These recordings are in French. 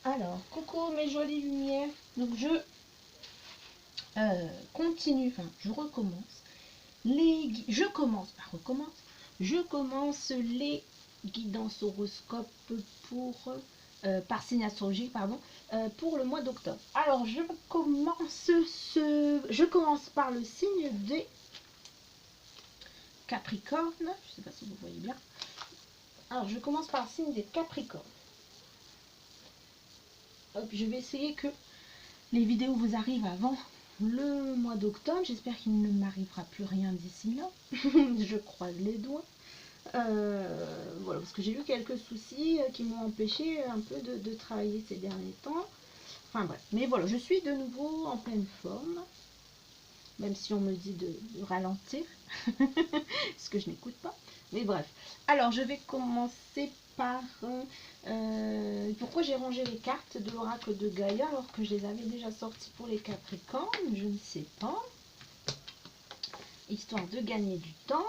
Alors, coucou mes jolies lumières. Donc je continue, enfin je recommence. Je commence, pas recommence. Je commence les guidances horoscopes pour par signe astrologique, pardon, pour le mois d'octobre. Alors je commence par le signe des Capricornes. Je ne sais pas si vous voyez bien. Alors je commence par le signe des Capricornes. Hop, je vais essayer que les vidéos vous arrivent avant le mois d'octobre. J'espère qu'il ne m'arrivera plus rien d'ici là. Je croise les doigts. Voilà, parce que j'ai eu quelques soucis qui m'ont empêché un peu de travailler ces derniers temps. Enfin bref, mais voilà, je suis de nouveau en pleine forme, même si on me dit de ralentir, ce que je n'écoute pas. Mais bref, alors je vais commencer par pourquoi j'ai rangé les cartes de l'oracle de Gaïa alors que je les avais déjà sorties pour les Capricornes, je ne sais pas. Histoire de gagner du temps.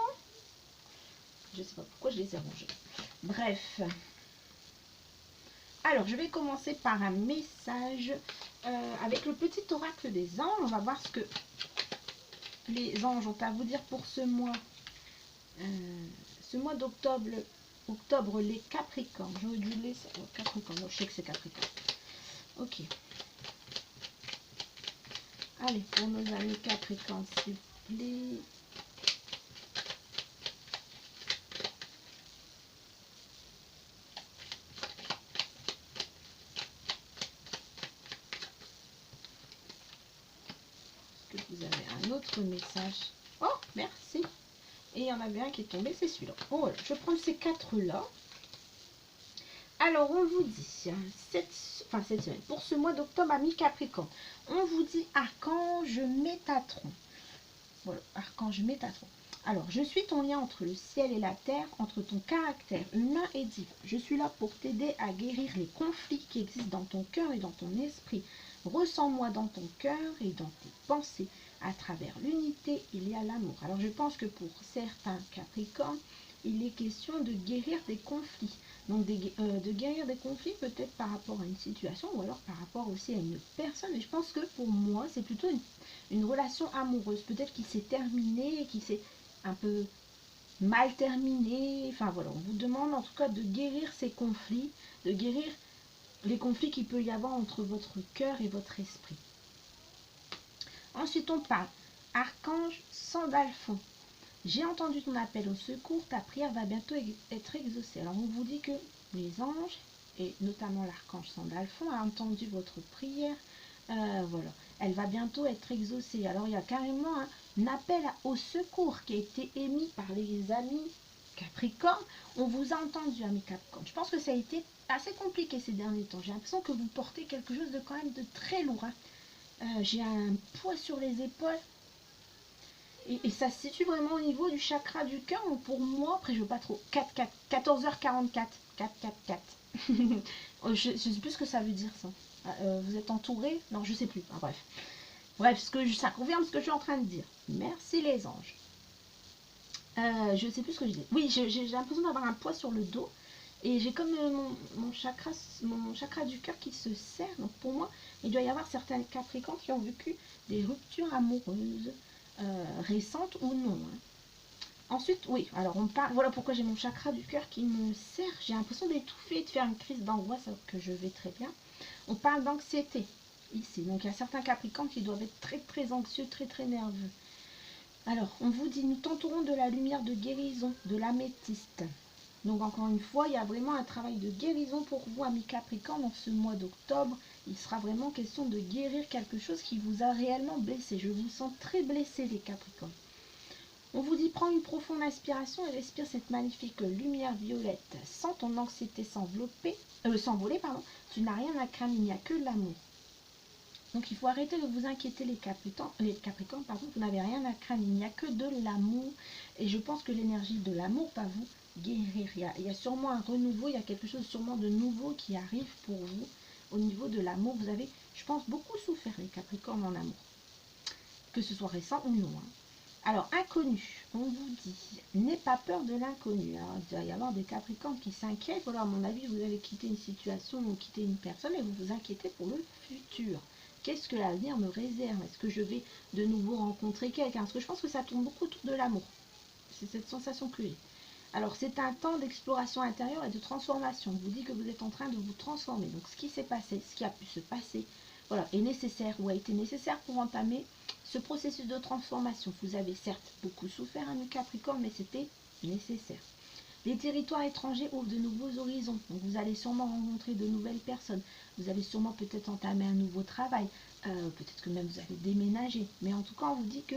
Je ne sais pas pourquoi je les ai rangés. Bref. Alors, je vais commencer par un message avec le petit oracle des anges. On va voir ce que les anges ont à vous dire pour ce mois d'octobre. Octobre, les Capricornes. J'aurais dû laisser Capricorne. Moi, je sais que c'est Capricorne. Ok. Allez, pour nos amis Capricornes, s'il vous plaît. Est-ce que vous avez un autre message? Oh, merci. Et il y en avait un qui est tombé, c'est celui-là. Oh, voilà. Je prends ces quatre-là. Alors, on vous dit, cette semaine, pour ce mois d'octobre à mi-Capricorne, on vous dit Archange Métatron. Voilà, Archange Métatron. Alors, je suis ton lien entre le ciel et la terre, entre ton caractère humain et divin. Je suis là pour t'aider à guérir les conflits qui existent dans ton cœur et dans ton esprit. Ressens-moi dans ton cœur et dans tes pensées. À travers l'unité, il y a l'amour. Alors, je pense que pour certains Capricornes, il est question de guérir des conflits. Donc, de guérir des conflits peut-être par rapport à une situation ou alors par rapport aussi à une personne. Et je pense que pour moi, c'est plutôt une relation amoureuse, peut-être qui s'est terminée, qui s'est un peu mal terminée. Enfin voilà, on vous demande en tout cas de guérir ces conflits, de guérir les conflits qu'il peut y avoir entre votre cœur et votre esprit. Ensuite, on parle Archange Sandalphon. J'ai entendu ton appel au secours, ta prière va bientôt être exaucée. Alors on vous dit que les anges, et notamment l'archange Sandalphon, a entendu votre prière. Voilà, elle va bientôt être exaucée. Alors il y a carrément un appel au secours qui a été émis par les amis Capricorne. On vous a entendu, amis Capricorne. Je pense que ça a été assez compliqué ces derniers temps. J'ai l'impression que vous portez quelque chose de quand même de très lourd. J'ai un poids sur les épaules. Et ça se situe vraiment au niveau du chakra du cœur. Donc pour moi, après je veux pas trop. 14h44. 4. Je ne sais plus ce que ça veut dire ça. Vous êtes entouré? Non, je sais plus. Ah, bref. Bref, ça confirme ce que je suis en train de dire. Merci les anges. Je ne sais plus ce que je dis. Oui, j'ai l'impression d'avoir un poids sur le dos. Et j'ai comme mon chakra du cœur qui se serre. Donc pour moi, il doit y avoir certains Capricornes qui ont vécu des ruptures amoureuses récentes ou non. Ensuite, oui, alors on parle, voilà pourquoi j'ai mon chakra du cœur qui me serre. J'ai l'impression d'étouffer, de faire une crise d'angoisse alors que je vais très bien. On parle d'anxiété ici. Donc il y a certains Capricornes qui doivent être très très anxieux, très très nerveux. Alors, on vous dit, nous tenterons de la lumière de guérison, de l'améthyste. Donc encore une fois, il y a vraiment un travail de guérison pour vous, amis Capricorne, dans ce mois d'octobre. Il sera vraiment question de guérir quelque chose qui vous a réellement blessé. Je vous sens très blessé, les Capricornes. On vous dit, prends une profonde inspiration et respire cette magnifique lumière violette. Sens ton anxiété s'envoler. Tu n'as rien à craindre, il n'y a que l'amour. Donc il faut arrêter de vous inquiéter les Capricornes, vous n'avez rien à craindre, il n'y a que de l'amour. Et je pense que l'énergie de l'amour va vous guérir. Il y a sûrement un renouveau, il y a quelque chose sûrement de nouveau qui arrive pour vous. Au niveau de l'amour, vous avez, je pense, beaucoup souffert les Capricornes en amour. Que ce soit récent ou non. Alors, inconnu, on vous dit, n'aie pas peur de l'inconnu. Alors, il doit y avoir des Capricornes qui s'inquiètent. Voilà, à mon avis, vous avez quitté une situation ou quitté une personne et vous vous inquiétez pour le futur. Qu'est-ce que l'avenir me réserve? Est-ce que je vais de nouveau rencontrer quelqu'un? Parce que je pense que ça tourne beaucoup autour de l'amour. C'est cette sensation que j'ai. Alors, c'est un temps d'exploration intérieure et de transformation. On vous dit que vous êtes en train de vous transformer. Donc, ce qui s'est passé, ce qui a pu se passer, voilà, est nécessaire ou a été nécessaire pour entamer ce processus de transformation. Vous avez certes beaucoup souffert, ami Capricorne, mais c'était nécessaire. Les territoires étrangers ouvrent de nouveaux horizons. Donc, vous allez sûrement rencontrer de nouvelles personnes. Vous allez sûrement peut-être entamer un nouveau travail. Peut-être que même vous allez déménager. Mais en tout cas, on vous dit que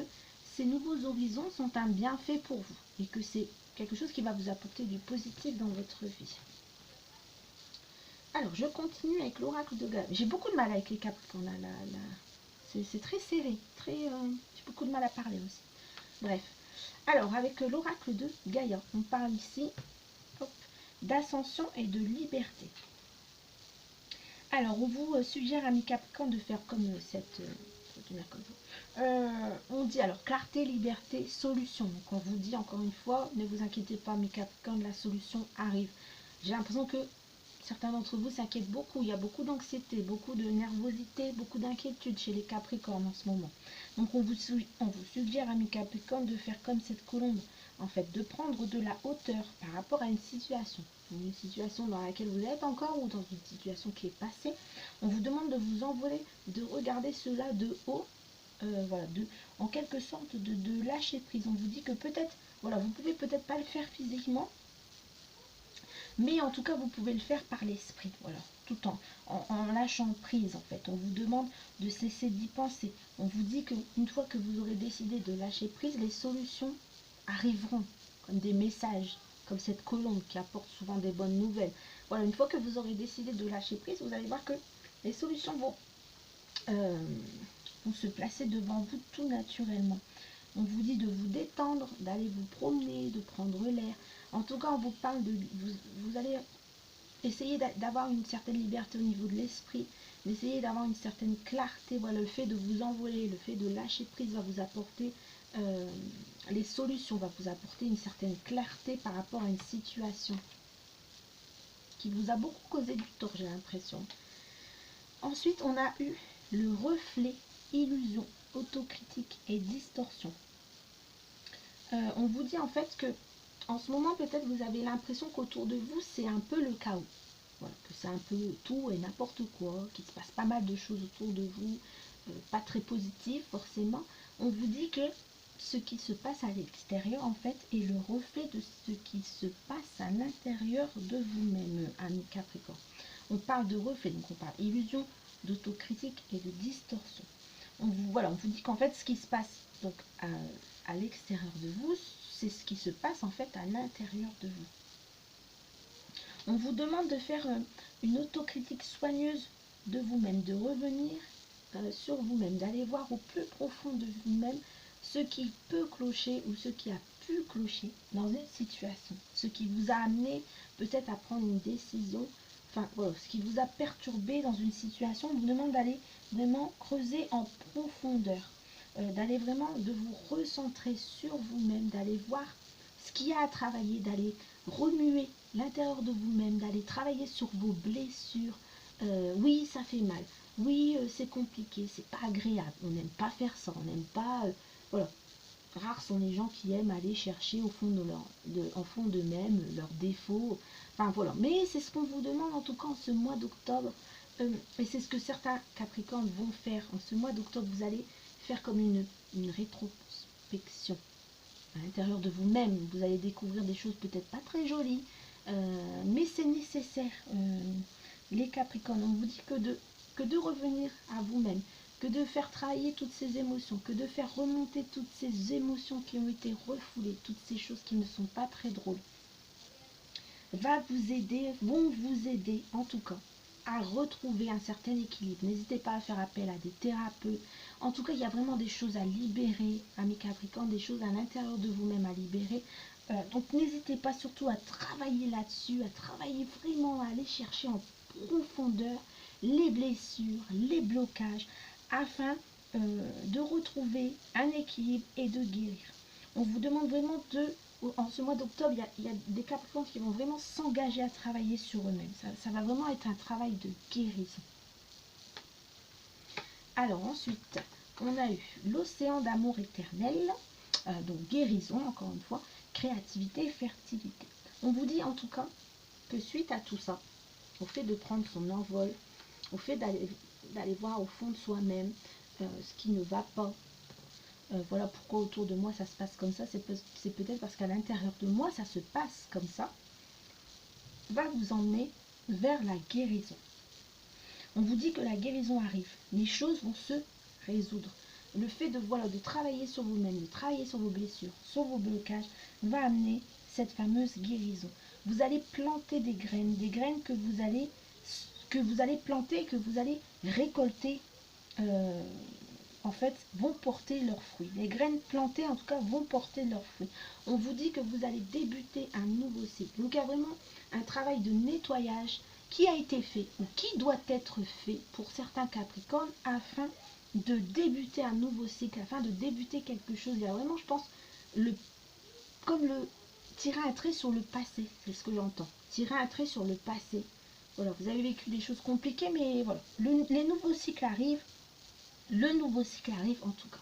ces nouveaux horizons sont un bienfait pour vous et que c'est quelque chose qui va vous apporter du positif dans votre vie. Alors, je continue avec l'oracle de Gaïa. J'ai beaucoup de mal avec les Capricornes. C'est très serré. J'ai beaucoup de mal à parler aussi. Bref. Alors, avec l'oracle de Gaïa, on parle ici d'ascension et de liberté. Alors, on vous suggère, ami Capricorne, de faire comme cette... on dit alors clarté, liberté, solution. Donc, on vous dit encore une fois, ne vous inquiétez pas, ami Capricorne, la solution arrive. J'ai l'impression que certains d'entre vous s'inquiètent beaucoup. Il y a beaucoup d'anxiété, beaucoup de nervosité, beaucoup d'inquiétude chez les Capricornes en ce moment. Donc, on vous suggère, ami Capricorne, de faire comme cette colombe. En fait, de prendre de la hauteur par rapport à une situation dans laquelle vous êtes encore ou dans une situation qui est passée. On vous demande de vous envoler, de regarder cela de haut, voilà, en quelque sorte de lâcher prise. On vous dit que peut-être, voilà, vous pouvez peut-être pas le faire physiquement, mais en tout cas, vous pouvez le faire par l'esprit, voilà, tout en lâchant prise, en fait. On vous demande de cesser d'y penser. On vous dit qu'une fois que vous aurez décidé de lâcher prise, les solutions arriveront, comme des messages, comme cette colombe qui apporte souvent des bonnes nouvelles. Voilà, une fois que vous aurez décidé de lâcher prise, vous allez voir que les solutions vont se placer devant vous tout naturellement. On vous dit de vous détendre, d'aller vous promener, de prendre l'air. En tout cas, on vous parle de... Vous allez essayer d'avoir une certaine liberté au niveau de l'esprit, d'essayer d'avoir une certaine clarté. Voilà, le fait de vous envoler, le fait de lâcher prise va vous apporter... les solutions va vous apporter une certaine clarté par rapport à une situation qui vous a beaucoup causé du tort, j'ai l'impression. Ensuite, on a eu le reflet, illusion, autocritique et distorsion. On vous dit en fait que en ce moment, peut-être vous avez l'impression qu'autour de vous, c'est un peu le chaos. Voilà, que c'est un peu tout et n'importe quoi, qu'il se passe pas mal de choses autour de vous, pas très positives forcément. On vous dit que ce qui se passe à l'extérieur, en fait, est le reflet de ce qui se passe à l'intérieur de vous-même, ami Capricorne. On parle de reflet, donc on parle illusion, d'autocritique et de distorsion. On vous dit qu'en fait, ce qui se passe donc à l'extérieur de vous, c'est ce qui se passe en fait à l'intérieur de vous. On vous demande de faire une autocritique soigneuse de vous-même, de revenir sur vous-même, d'aller voir au plus profond de vous-même ce qui peut clocher ou ce qui a pu clocher dans une situation, ce qui vous a amené peut-être à prendre une décision, enfin voilà, ce qui vous a perturbé dans une situation. On vous demande d'aller vraiment creuser en profondeur, d'aller vraiment de vous recentrer sur vous-même, d'aller voir ce qu'il y a à travailler, d'aller remuer l'intérieur de vous-même, d'aller travailler sur vos blessures. Oui, ça fait mal. Oui, c'est compliqué, c'est pas agréable. On n'aime pas faire ça, on n'aime pas... voilà. Rares sont les gens qui aiment aller chercher au fond en fond d'eux-mêmes leurs défauts. Enfin voilà. Mais c'est ce qu'on vous demande en tout cas en ce mois d'octobre. Et c'est ce que certains Capricornes vont faire. En ce mois d'octobre, vous allez faire comme une rétrospection à l'intérieur de vous-même. Vous allez découvrir des choses peut-être pas très jolies, mais c'est nécessaire. Les Capricornes, on vous dit que de revenir à vous-même, que de faire travailler toutes ces émotions, que de faire remonter toutes ces émotions qui ont été refoulées, toutes ces choses qui ne sont pas très drôles, vont vous aider en tout cas à retrouver un certain équilibre. N'hésitez pas à faire appel à des thérapeutes. En tout cas, il y a vraiment des choses à libérer, amis Capricorne, des choses à l'intérieur de vous-même à libérer. Donc n'hésitez pas surtout à travailler là-dessus, à travailler vraiment, à aller chercher en profondeur les blessures, les blocages, afin de retrouver un équilibre et de guérir. on vous demande vraiment en ce mois d'octobre, il y a des Capricornes qui vont vraiment s'engager à travailler sur eux-mêmes. Ça va vraiment être un travail de guérison. Alors ensuite, on a eu l'océan d'amour éternel, donc guérison, encore une fois, créativité et fertilité. On vous dit en tout cas que suite à tout ça, au fait de prendre son envol, au fait d'aller voir au fond de soi-même ce qui ne va pas, voilà pourquoi autour de moi ça se passe comme ça, c'est peut-être parce qu'à l'intérieur de moi ça se passe comme ça, va vous emmener vers la guérison. On vous dit que la guérison arrive, les choses vont se résoudre. Le fait de travailler sur vous-même, de travailler sur vos blessures, sur vos blocages, va amener cette fameuse guérison. Vous allez planter des graines que vous allez planter, que vous allez récolter, en fait, vont porter leurs fruits. Les graines plantées, en tout cas, vont porter leurs fruits. On vous dit que vous allez débuter un nouveau cycle. Donc, il y a vraiment un travail de nettoyage qui a été fait ou qui doit être fait pour certains Capricornes afin de débuter un nouveau cycle, afin de débuter quelque chose. Il y a vraiment, je pense, comme tirer un trait sur le passé, c'est ce que j'entends. Tirer un trait sur le passé. Voilà, vous avez vécu des choses compliquées, mais voilà. Les nouveaux cycles arrivent. Le nouveau cycle arrive en tout cas.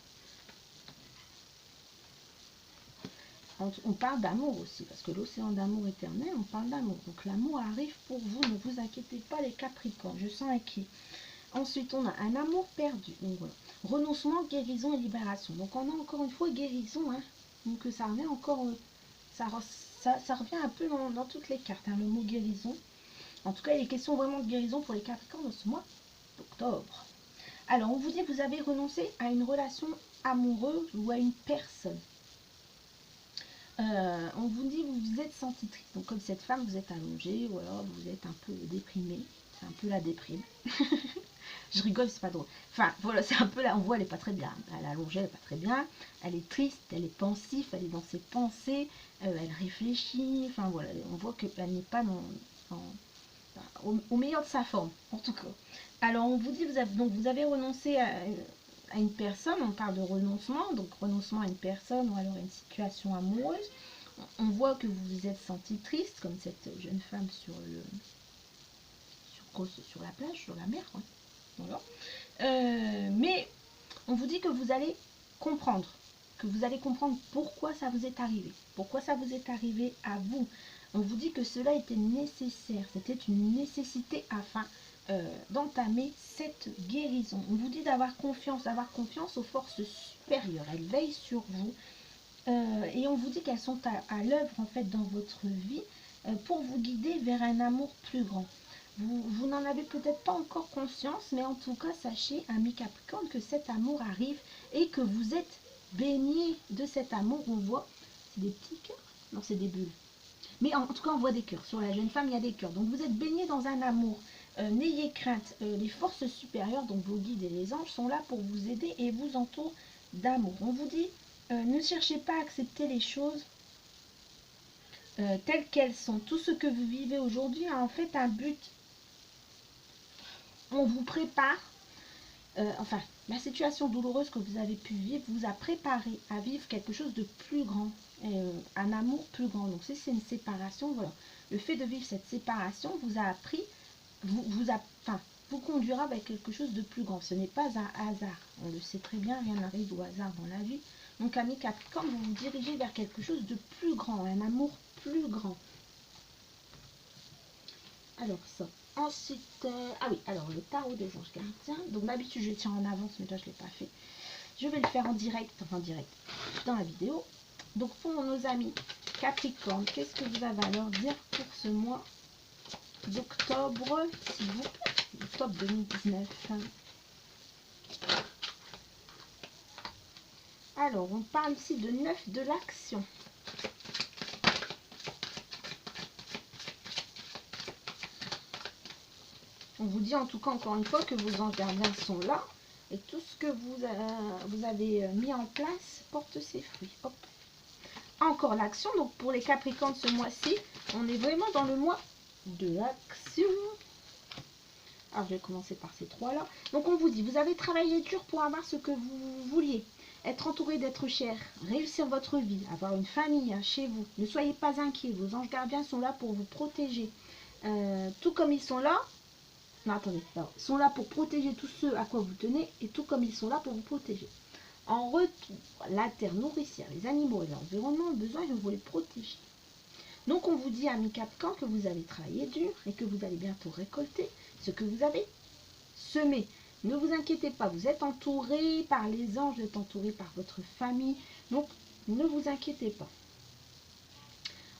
On parle d'amour aussi, parce que l'océan d'amour éternel, on parle d'amour. Donc l'amour arrive pour vous, ne vous inquiétez pas les Capricornes, je sens inquiet. Ensuite, on a un amour perdu. Donc voilà. Renoncement, guérison et libération. Donc on a encore une fois guérison. Hein. Donc ça revient encore, ça revient un peu dans toutes les cartes, hein, le mot guérison. En tout cas, il est question vraiment de guérison pour les Capricornes dans ce mois d'octobre. Alors, on vous dit que vous avez renoncé à une relation amoureuse ou à une personne. On vous dit que vous vous êtes senti triste. Donc, comme cette femme, vous êtes allongée, ou alors vous êtes un peu déprimé. C'est un peu la déprime. Je rigole, c'est pas drôle. Enfin, voilà, c'est un peu là, on voit, elle est pas très bien. Elle est allongée, elle est pas très bien. Elle est triste, elle est pensive, elle est dans ses pensées. Elle réfléchit. Enfin, voilà, on voit qu'elle n'est pas au meilleur de sa forme, en tout cas. Alors, on vous dit, vous avez renoncé à une personne, on parle de renoncement, donc renoncement à une personne ou alors à une situation amoureuse. On voit que vous vous êtes senti triste, comme cette jeune femme sur la plage, sur la mer. Hein. Voilà. Mais on vous dit que vous allez comprendre, pourquoi ça vous est arrivé, pourquoi ça vous est arrivé à vous. On vous dit que cela était nécessaire, c'était une nécessité afin d'entamer cette guérison. On vous dit d'avoir confiance aux forces supérieures. Elles veillent sur vous et on vous dit qu'elles sont à l'œuvre en fait dans votre vie pour vous guider vers un amour plus grand. Vous n'en avez peut-être pas encore conscience, mais en tout cas, sachez, amis Capricorne, que cet amour arrive et que vous êtes baigné de cet amour. On voit, c'est des petits cœurs? Non, c'est des bulles. Mais en tout cas, on voit des cœurs. Sur la jeune femme, il y a des cœurs. Donc, vous êtes baigné dans un amour. N'ayez crainte. Les forces supérieures, donc vos guides et les anges, sont là pour vous aider et vous entourent d'amour. On vous dit, ne cherchez pas à accepter les choses telles qu'elles sont. Tout ce que vous vivez aujourd'hui a en fait un but. On vous prépare, la situation douloureuse que vous avez pu vivre vous a préparé à vivre quelque chose de plus grand, un amour plus grand. Donc si c'est une séparation, voilà, le fait de vivre cette séparation vous a appris, vous conduira vers quelque chose de plus grand. Ce n'est pas un hasard, on le sait très bien, rien n'arrive au hasard dans la vie. Donc amis Capricorne, vous vous dirigez vers quelque chose de plus grand, un amour plus grand. Alors ça. Ensuite, ah oui, alors le tarot des anges gardiens. Donc d'habitude je le tiens en avance, mais là je ne l'ai pas fait. Je vais le faire en direct, dans la vidéo. Donc pour nos amis Capricorne, qu'est-ce que vous avez à leur dire pour ce mois d'octobre, s'il vous plaît, octobre 2019. Alors, on parle ici de 9 de l'action. On vous dit en tout cas encore une fois que vos anges gardiens sont là et tout ce que vous avez mis en place porte ses fruits. Hop. Encore l'action, donc pour les Capricornes ce mois-ci, on est vraiment dans le mois de l'action. Alors je vais commencer par ces trois-là. Donc on vous dit, vous avez travaillé dur pour avoir ce que vous vouliez. être entouré d'êtres chers, réussir votre vie, avoir une famille chez vous. Ne soyez pas inquiets, vos anges gardiens sont là pour vous protéger. Tout comme ils sont là, non attendez, alors, ils sont là pour protéger tous ceux à quoi vous tenez, et tout comme ils sont là pour vous protéger. En retour, la terre nourricière, les animaux et l'environnement ont besoin de vous les protéger. Donc on vous dit, amis Capricorne, que vous allez travailler dur et que vous allez bientôt récolter ce que vous avez semé. Ne vous inquiétez pas, vous êtes entouré par les anges, vous êtes entouré par votre famille, donc ne vous inquiétez pas.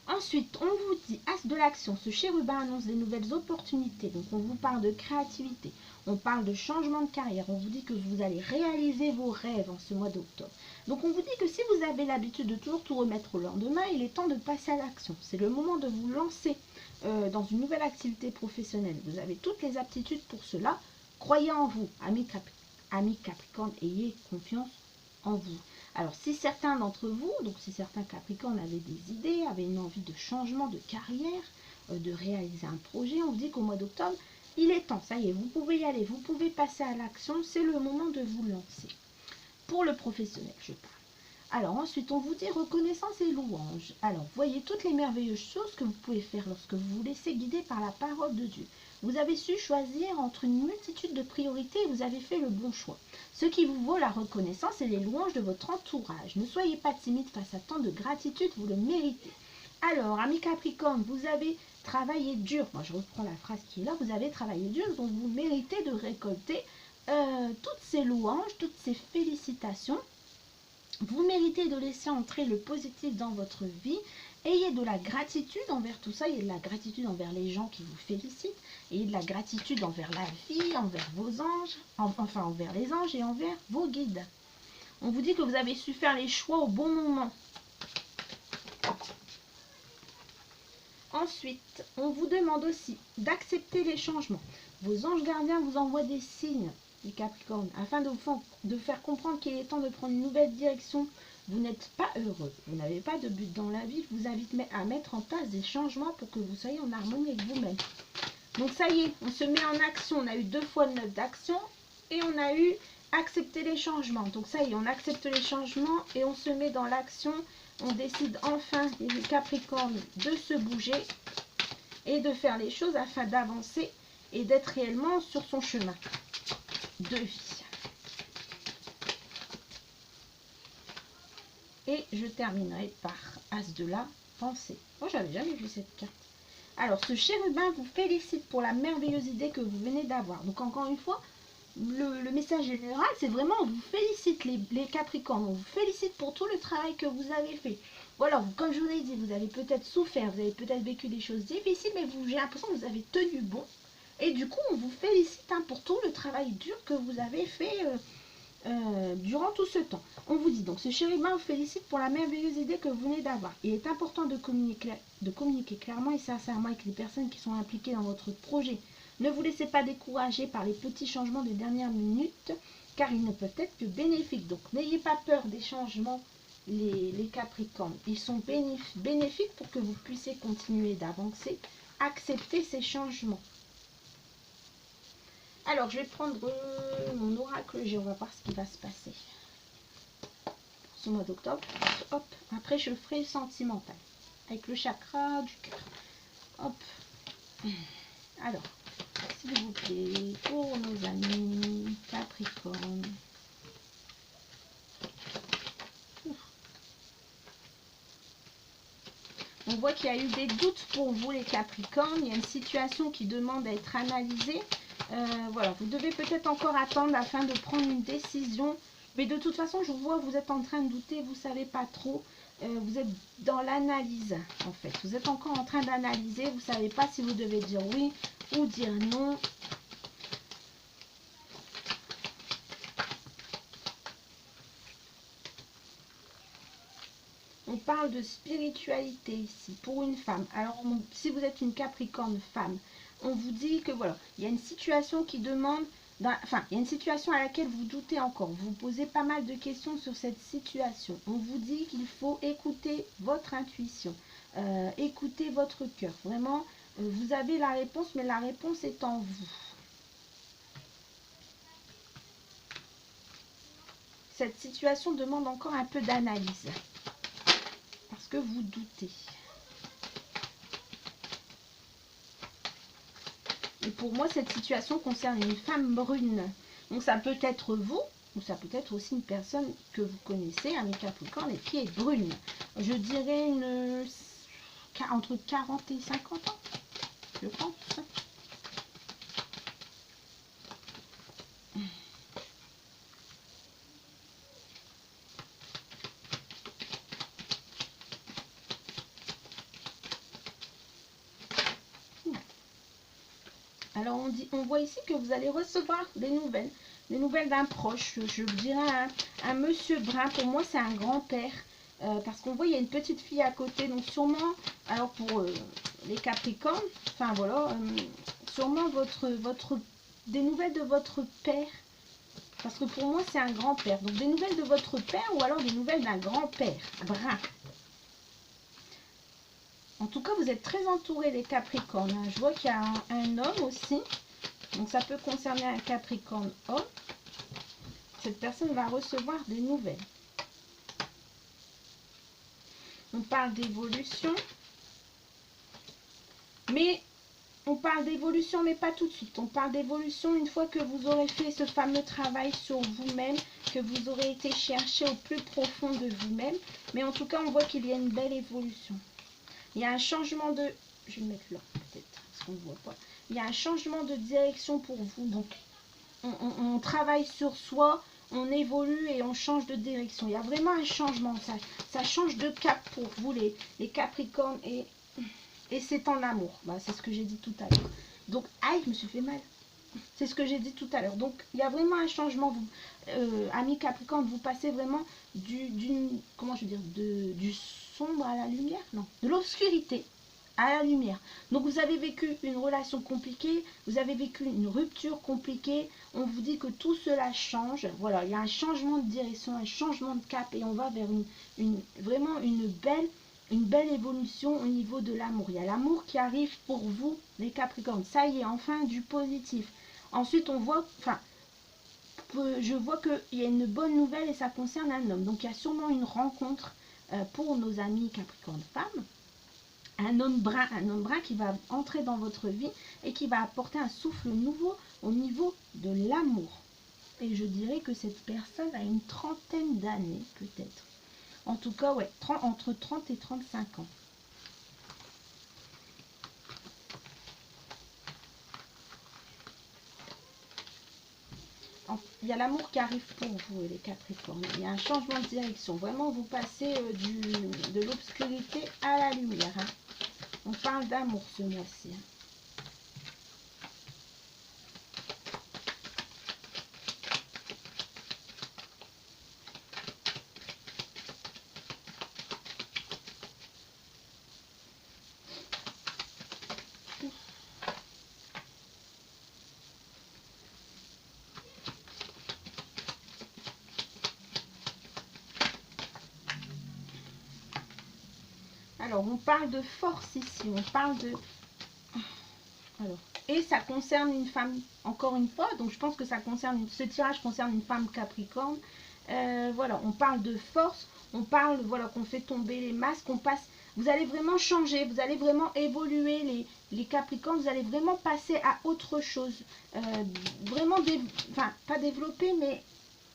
Ensuite, on vous dit, as de l'action, ce chérubin annonce des nouvelles opportunités. Donc, on vous parle de créativité, on parle de changement de carrière. On vous dit que vous allez réaliser vos rêves en ce mois d'octobre. Donc, on vous dit que si vous avez l'habitude de toujours tout remettre au lendemain, il est temps de passer à l'action. C'est le moment de vous lancer dans une nouvelle activité professionnelle. Vous avez toutes les aptitudes pour cela. Croyez en vous, amis Capricorne, ayez confiance en vous. Alors, si certains d'entre vous, donc si certains Capricornes avaient des idées, avaient une envie de changement de carrière, de réaliser un projet, on vous dit qu'au mois d'octobre, il est temps, ça y est, vous pouvez y aller, vous pouvez passer à l'action, c'est le moment de vous lancer. Pour le professionnel, je parle. Alors ensuite, on vous dit reconnaissance et louange. Alors, voyez toutes les merveilleuses choses que vous pouvez faire lorsque vous vous laissez guider par la parole de Dieu. Vous avez su choisir entre une multitude de priorités et vous avez fait le bon choix. Ce qui vous vaut la reconnaissance et les louanges de votre entourage. Ne soyez pas timide face à tant de gratitude, vous le méritez. Alors, amis Capricorne, vous avez travaillé dur. Moi, je reprends la phrase qui est là. Vous avez travaillé dur, donc vous méritez de récolter toutes ces louanges, toutes ces félicitations. Vous méritez de laisser entrer le positif dans votre vie. Ayez de la gratitude envers tout ça. Ayez de la gratitude envers les gens qui vous félicitent. Ayez de la gratitude envers la vie, envers vos anges, enfin envers les anges et envers vos guides. On vous dit que vous avez su faire les choix au bon moment. Ensuite, on vous demande aussi d'accepter les changements. Vos anges gardiens vous envoient des signes, les Capricornes, afin de vous faire comprendre qu'il est temps de prendre une nouvelle direction. Vous n'êtes pas heureux, vous n'avez pas de but dans la vie. Je vous invite à mettre en place des changements pour que vous soyez en harmonie avec vous-même. Donc ça y est, on se met en action. On a eu 2 fois 9 d'action et on a eu accepter les changements. Donc ça y est, on accepte les changements et on se met dans l'action. On décide enfin, les Capricornes, de se bouger et de faire les choses afin d'avancer et d'être réellement sur son chemin de vie. Et je terminerai par As de la pensée. Oh, j'avais jamais vu cette carte. Alors, ce chérubin vous félicite pour la merveilleuse idée que vous venez d'avoir. Donc, encore une fois, le message général, c'est vraiment, on vous félicite les Capricornes, on vous félicite pour tout le travail que vous avez fait. Voilà, comme je vous ai dit, vous avez peut-être souffert, vous avez peut-être vécu des choses difficiles, mais j'ai l'impression que vous avez tenu bon. Et du coup, on vous félicite pour tout le travail dur que vous avez fait durant tout ce temps. On vous dit donc, ce chérubin vous félicite pour la merveilleuse idée que vous venez d'avoir. Il est important de communiquer clairement et sincèrement avec les personnes qui sont impliquées dans votre projet. Ne vous laissez pas décourager par les petits changements de dernière minute, car ils ne peuvent être que bénéfiques. Donc, n'ayez pas peur des changements, les Capricornes. Ils sont bénéfiques pour que vous puissiez continuer d'avancer. Acceptez ces changements. Alors, je vais prendre mon oracle G, on va voir ce qui va se passer ce mois d'octobre. Hop, après je ferai le sentimental avec le chakra du cœur. Hop. Alors, s'il vous plaît, pour nos amis Capricorne. On voit qu'il y a eu des doutes pour vous les Capricornes. Il y a une situation qui demande à être analysée. Voilà, vous devez peut-être encore attendre afin de prendre une décision. Mais de toute façon, je vois, vous êtes en train de douter, vous ne savez pas trop. Vous êtes dans l'analyse, en fait. Vous êtes encore en train d'analyser. Vous ne savez pas si vous devez dire oui ou dire non. On parle de spiritualité ici, pour une femme. Alors, si vous êtes une Capricorne femme, on vous dit que voilà, il y a une situation qui demande, enfin, il y a une situation à laquelle vous doutez encore. Vous posez pas mal de questions sur cette situation. On vous dit qu'il faut écouter votre intuition, écouter votre cœur. Vraiment, vous avez la réponse, mais la réponse est en vous. cette situation demande encore un peu d'analyse. Parce que vous doutez. Et pour moi, cette situation concerne une femme brune. Donc ça peut être vous, ou ça peut être aussi une personne que vous connaissez, ami Capricorne, et qui est brune. Je dirais entre 40 et 50 ans, je pense. Alors on voit ici que vous allez recevoir des nouvelles d'un proche. Je dirais un monsieur brun. Pour moi, c'est un grand-père. Parce qu'on voit, il y a une petite fille à côté. Donc sûrement, alors pour les Capricornes, enfin voilà, sûrement des nouvelles de votre père. Parce que pour moi, c'est un grand-père. Donc des nouvelles de votre père ou alors des nouvelles d'un grand-père brun. En tout cas, vous êtes très entourés, les Capricornes. Hein. Je vois qu'il y a un homme aussi. Donc, ça peut concerner un Capricorne homme. Cette personne va recevoir des nouvelles. On parle d'évolution. Mais on parle d'évolution, mais pas tout de suite. On parle d'évolution une fois que vous aurez fait ce fameux travail sur vous-même, que vous aurez été chercher au plus profond de vous-même. Mais en tout cas, on voit qu'il y a une belle évolution. Il y a un changement de... Je vais le mettre là, peut-être, parce qu'on ne voit pas. Il y a un changement de direction pour vous. Donc, on travaille sur soi, on évolue et on change de direction. Il y a vraiment un changement. Ça change de cap pour vous, les Capricornes. Et c'est en amour. Bah, c'est ce que j'ai dit tout à l'heure. Donc, aïe, je me suis fait mal. C'est ce que j'ai dit tout à l'heure. Donc, il y a vraiment un changement. Amis Capricorne, vous passez vraiment comment je veux dire, du sombre à la lumière. Non, de l'obscurité à la lumière. Donc, vous avez vécu une relation compliquée. Vous avez vécu une rupture compliquée. On vous dit que tout cela change. Voilà, il y a un changement de direction, un changement de cap. Et on va vers vraiment une belle évolution au niveau de l'amour. Il y a l'amour qui arrive pour vous, les Capricornes. Ça y est, enfin du positif. Ensuite, on voit, je vois qu'il y a une bonne nouvelle et ça concerne un homme. Donc, il y a sûrement une rencontre pour nos amis Capricorne femmes. Un homme brun qui va entrer dans votre vie et qui va apporter un souffle nouveau au niveau de l'amour. Et je dirais que cette personne a une trentaine d'années, peut-être. En tout cas, ouais, entre 30 et 35 ans. Il y a l'amour qui arrive pour vous, les Capricornes. Il y a un changement de direction. Vraiment, vous passez de l'obscurité à la lumière. Hein. On parle d'amour ce mois-ci. Hein. Alors, on parle de force ici. On parle de... Alors, et ça concerne une femme, encore une fois. Donc, je pense que ça concerne... Ce tirage concerne une femme Capricorne. Voilà, on parle de force. On parle, voilà, qu'on fait tomber les masques. On passe... Vous allez vraiment changer. Vous allez vraiment évoluer, les Capricornes. Vous allez vraiment passer à autre chose. Vraiment, enfin, pas développer, mais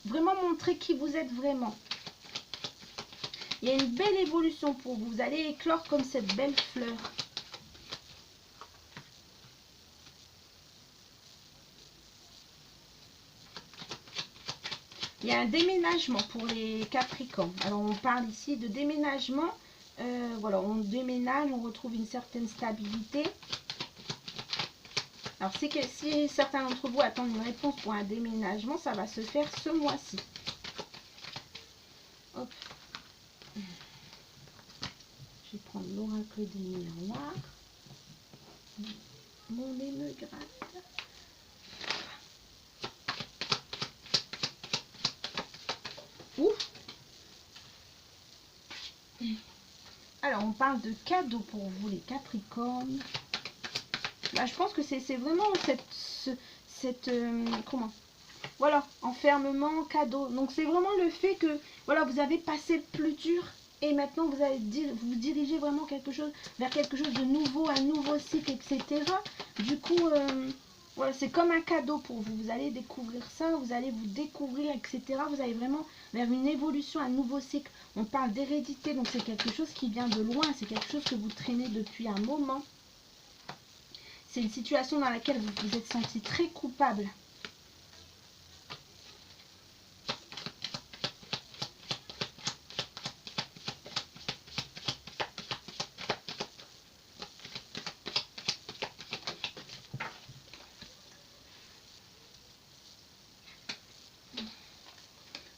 vraiment montrer qui vous êtes vraiment. Il y a une belle évolution pour vous. Vous allez éclore comme cette belle fleur. Il y a un déménagement pour les Capricornes. Alors, on parle ici de déménagement. Voilà, on déménage, on retrouve une certaine stabilité. Alors, si certains d'entre vous attendent une réponse pour un déménagement, ça va se faire ce mois-ci. Hop. Je vais prendre l'oracle des miroirs. Mon nez me gratte. Ouf. Alors, on parle de cadeaux pour vous, les Capricornes. Là, je pense que c'est vraiment comment Voilà, enfermement, cadeau. Donc c'est vraiment le fait que voilà, vous avez passé le plus dur et maintenant vous allez vous dirigez vraiment vers quelque chose de nouveau, un nouveau cycle, etc. Du coup, voilà, c'est comme un cadeau pour vous. Vous allez découvrir ça, vous allez vous découvrir, etc. Vous allez vraiment vers une évolution, un nouveau cycle. On parle d'hérédité, donc c'est quelque chose qui vient de loin, c'est quelque chose que vous traînez depuis un moment. C'est une situation dans laquelle vous vous êtes senti très coupable.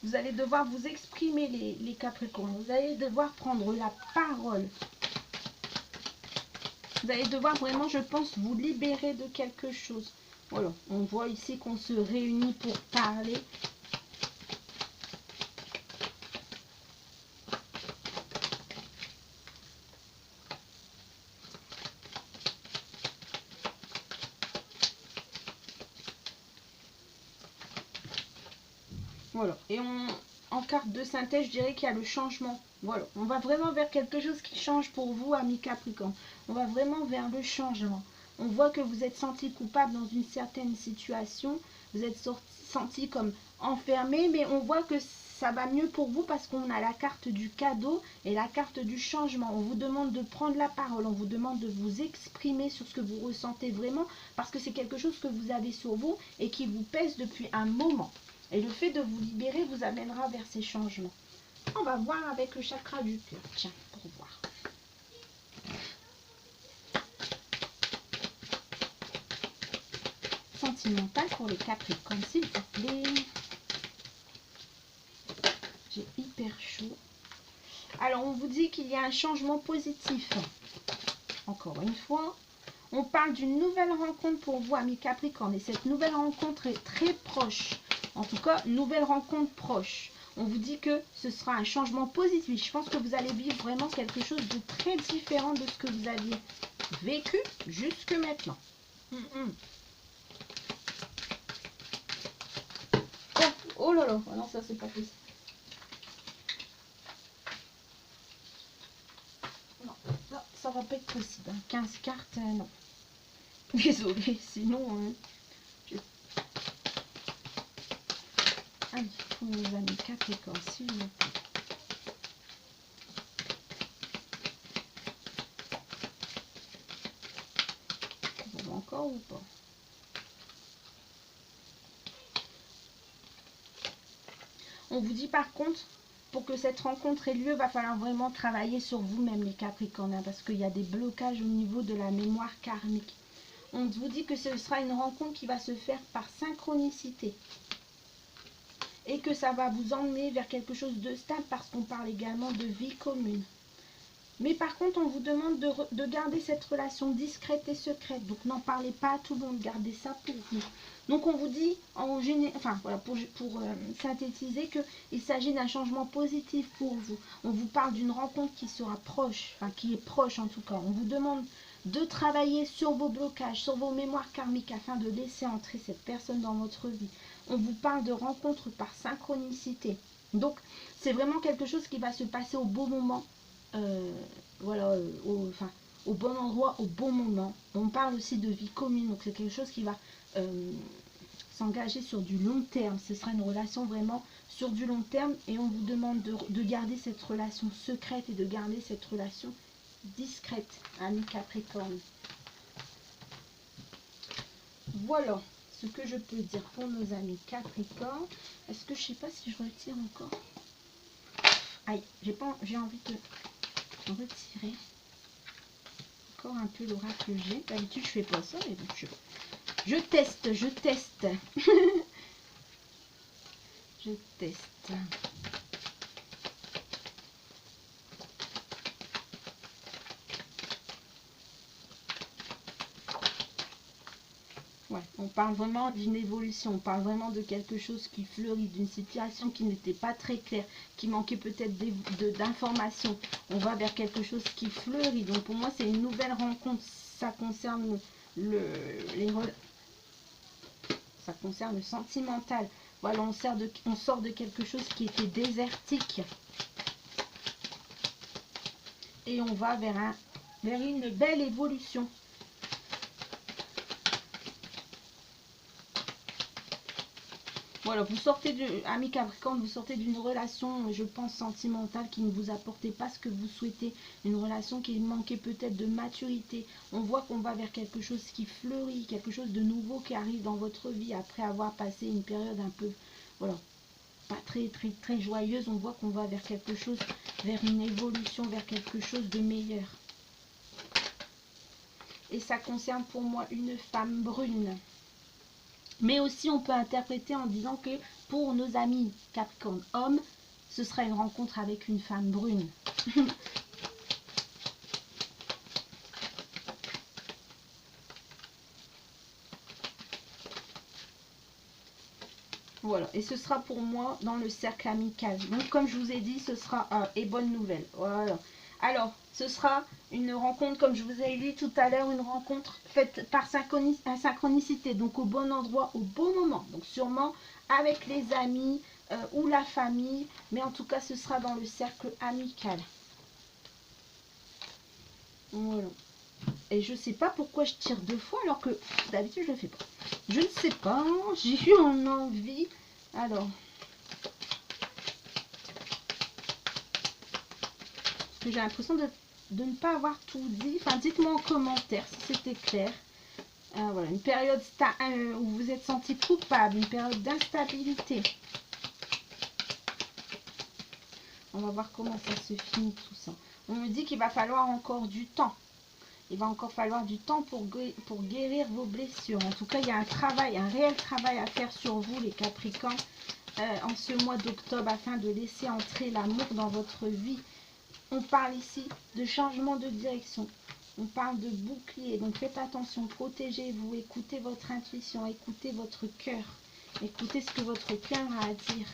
Vous allez devoir vous exprimer, les Capricornes. Vous allez devoir prendre la parole. Vous allez devoir vraiment, je pense, vous libérer de quelque chose. Voilà, on voit ici qu'on se réunit pour parler. Voilà, et en carte de synthèse, je dirais qu'il y a le changement. Voilà, on va vraiment vers quelque chose qui change pour vous, amis Capricorne. On va vraiment vers le changement. On voit que vous êtes senti coupable dans une certaine situation. Vous êtes senti comme enfermé, mais on voit que ça va mieux pour vous parce qu'on a la carte du cadeau et la carte du changement. On vous demande de prendre la parole, on vous demande de vous exprimer sur ce que vous ressentez vraiment parce que c'est quelque chose que vous avez sur vous et qui vous pèse depuis un moment. Et le fait de vous libérer vous amènera vers ces changements. On va voir avec le chakra du cœur. Tiens, pour voir. Sentimental pour les Capricornes, s'il vous plaît. J'ai hyper chaud. Alors, on vous dit qu'il y a un changement positif. Encore une fois, on parle d'une nouvelle rencontre pour vous, amis Capricorne. Et cette nouvelle rencontre est très proche. En tout cas, nouvelle rencontre proche. On vous dit que ce sera un changement positif. Je pense que vous allez vivre vraiment quelque chose de très différent de ce que vous aviez vécu jusque maintenant. Oh là là, oh non, ça c'est pas possible. Non, ça va pas être possible. 15 cartes, non. Désolée, sinon... Allez, pour nos amis Capricorne, s'il vous plaît. Vous avez encore ou pas? On vous dit par contre, pour que cette rencontre ait lieu, va falloir vraiment travailler sur vous-même les Capricornes, hein, parce qu'il y a des blocages au niveau de la mémoire karmique. On vous dit que ce sera une rencontre qui va se faire par synchronicité. Et que ça va vous emmener vers quelque chose de stable parce qu'on parle également de vie commune. Mais par contre, on vous demande de garder cette relation discrète et secrète. Donc, n'en parlez pas à tout le monde. Gardez ça pour vous. Donc, on vous dit, voilà, pour synthétiser, qu'il s'agit d'un changement positif pour vous. On vous parle d'une rencontre qui sera proche, enfin, qui est proche en tout cas. On vous demande de travailler sur vos blocages, sur vos mémoires karmiques afin de laisser entrer cette personne dans votre vie. On vous parle de rencontres par synchronicité. Donc, c'est vraiment quelque chose qui va se passer au bon moment. Voilà, au bon endroit, au bon moment. On parle aussi de vie commune, donc c'est quelque chose qui va s'engager sur du long terme. Ce sera une relation vraiment sur du long terme et on vous demande de garder cette relation secrète et de garder cette relation discrète, amis Capricorne. Voilà ce que je peux dire pour nos amis Capricorne. Est-ce que je sais pas si je retire encore? Aïe, j'ai envie de retirer encore un peu l'oracle G. D'habitude je fais pas ça, mais bon, je teste. Je teste. Ouais, on parle vraiment d'une évolution, on parle vraiment de quelque chose qui fleurit, d'une situation qui n'était pas très claire, qui manquait peut-être d'informations. On va vers quelque chose qui fleurit. Donc pour moi, c'est une nouvelle rencontre. Ça concerne ça concerne le sentimental. Voilà, on sort de quelque chose qui était désertique. Et on va vers une belle évolution. Voilà, vous sortez ami Capricorne, vous sortez d'une relation, je pense, sentimentale qui ne vous apportait pas ce que vous souhaitez. Une relation qui manquait peut-être de maturité. On voit qu'on va vers quelque chose qui fleurit, quelque chose de nouveau qui arrive dans votre vie après avoir passé une période un peu, voilà, pas très joyeuse. On voit qu'on va vers quelque chose, vers une évolution, vers quelque chose de meilleur. Et ça concerne pour moi une femme brune. Mais aussi, on peut interpréter en disant que pour nos amis Capricorne hommes, ce sera une rencontre avec une femme brune. Voilà, et ce sera pour moi dans le cercle amical. Donc, comme je vous ai dit, ce sera et bonne nouvelle. Voilà. Alors, ce sera une rencontre, comme je vous ai dit tout à l'heure, une rencontre faite par synchronicité, donc au bon endroit, au bon moment. Donc, sûrement avec les amis ou la famille, mais en tout cas, ce sera dans le cercle amical. Voilà. Et je ne sais pas pourquoi je tire 2 fois alors que d'habitude je ne le fais pas. Je ne sais pas, j'ai eu en envie. Alors, parce que j'ai l'impression de ne pas avoir tout dit. Enfin, dites-moi en commentaire si c'était clair. Voilà, une période où vous êtes senti coupable, une période d'instabilité. On va voir comment ça se finit tout ça. On me dit qu'il va falloir encore du temps. Il va encore falloir du temps pour guérir vos blessures. En tout cas, il y a un réel travail à faire sur vous, les Capricornes, en ce mois d'octobre, afin de laisser entrer l'amour dans votre vie. On parle ici de changement de direction. On parle de bouclier. Donc, faites attention, protégez-vous, écoutez votre intuition, écoutez votre cœur. Écoutez ce que votre cœur a à dire.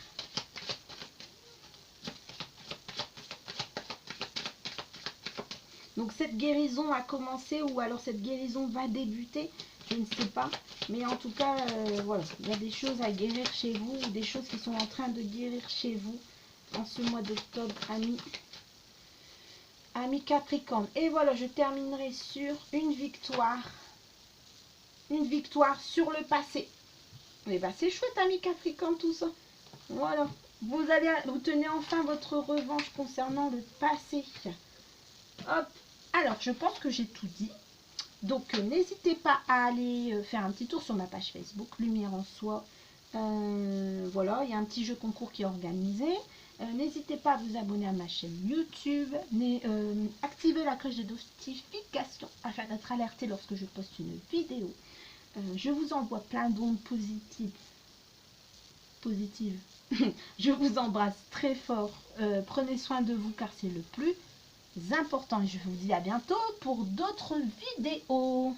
Donc cette guérison a commencé ou alors cette guérison va débuter, je ne sais pas. Mais en tout cas, voilà, il y a des choses à guérir chez vous, ou des choses qui sont en train de guérir chez vous en ce mois d'octobre, amis Capricorne. Et voilà, je terminerai sur une victoire sur le passé. Et bah c'est chouette, amis Capricorne, tout ça. Voilà, vous tenez enfin votre revanche concernant le passé. Hop. Alors, je pense que j'ai tout dit. Donc, n'hésitez pas à aller faire un petit tour sur ma page Facebook, Lumière en Soi. Voilà, il y a un petit jeu concours qui est organisé. N'hésitez pas à vous abonner à ma chaîne YouTube. Activez la cloche de notification afin d'être alerté lorsque je poste une vidéo. Je vous envoie plein d'ondes positives. Je vous embrasse très fort. Prenez soin de vous car c'est le plus important. Et je vous dis à bientôt pour d'autres vidéos.